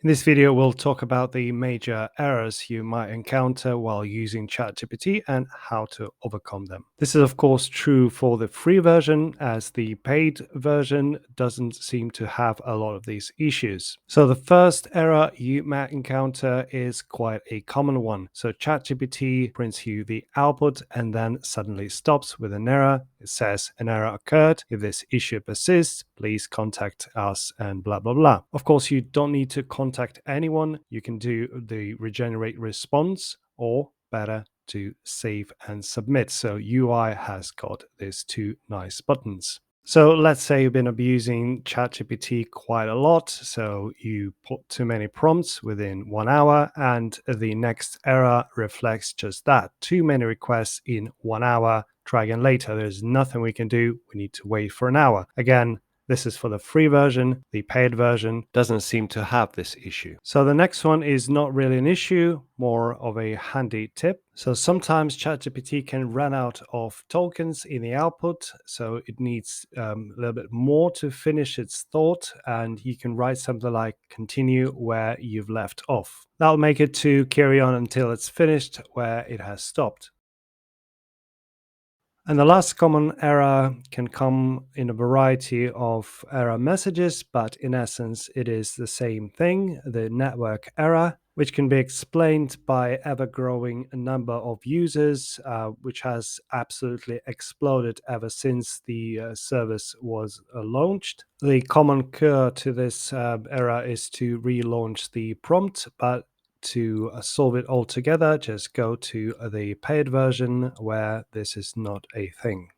In this video, we'll talk about the major errors you might encounter while using ChatGPT and how to overcome them. This is, of course, true for the free version, as the paid version doesn't seem to have a lot of these issues. So, the first error you might encounter is quite a common one. So, ChatGPT prints you the output and then suddenly stops with an error. It says an error occurred. If this issue persists, please contact us and blah, blah, blah. Of course, you don't need to contact anyone. You can do the regenerate response, or better, to save and submit. So UI has got these two nice buttons. So let's say you've been abusing ChatGPT quite a lot. So you put too many prompts within 1 hour, and the next error reflects just that. Too many requests in 1 hour. Try again later. There's nothing we can do. We need to wait for an hour. Again, this is for the free version. The paid version doesn't seem to have this issue. So the next one is not really an issue, more of a handy tip. So sometimes ChatGPT can run out of tokens in the output, so it needs a little bit more to finish its thought, and you can write something like continue where you've left off. That'll make it to carry on until it's finished where it has stopped. And the last common error can come in a variety of error messages, but in essence, it is the same thing, the network error, which can be explained by ever-growing number of users, which has absolutely exploded ever since the service was launched. The common cure to this error is to relaunch the prompt, but to solve it altogether, just go to the paid version where this is not a thing.